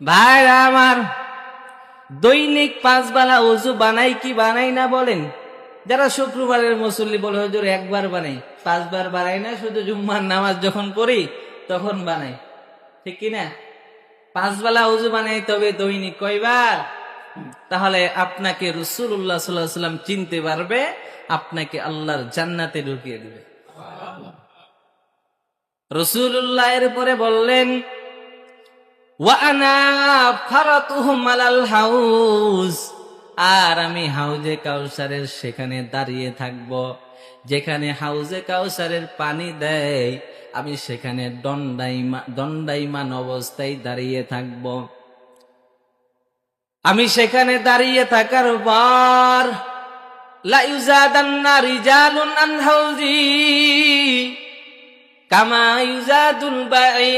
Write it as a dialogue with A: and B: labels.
A: ভাইরা আমার, দৈনিক 5 বেলা ওযু বানাই কি বানাই না বলেন? যারা শুক্রবারের মুসল্লি বলে হুজুর একবার বানাই, 5 বার বানাই না, শুধু জুম্মার নামাজ যখন পড়ি তখন বানাই। ঠিক কি না? 5 বেলা ওযু বানাই, তবে দৈনিক কয়বার? তাহলে আপনাকে রাসূলুল্লাহ সাল্লাল্লাহু আলাইহি ওয়াসাল্লাম চিনতে পারবে, আপনাকে আল্লাহর জান্নাতে ঢুকিয়ে দিবে। রাসূলুল্লাহ এর পরে বললেন, ওয়া আনা ফারাতুহুম আলাল হাউজ, আর আমি হাউজে কাউসারের সেখানে দাঁড়িয়ে থাকব। যেখানে হাউজে কাউসারের পানি দেয়, আমি সেখানে দণ্ডায়মান অবস্থায় দাঁড়িয়ে থাকব। আমি সেখানে দাঁড়িয়ে থাকার পর লা ইউজাদান্না রিজালুন আন হাউজি কামা ইউজাদুল বাঈর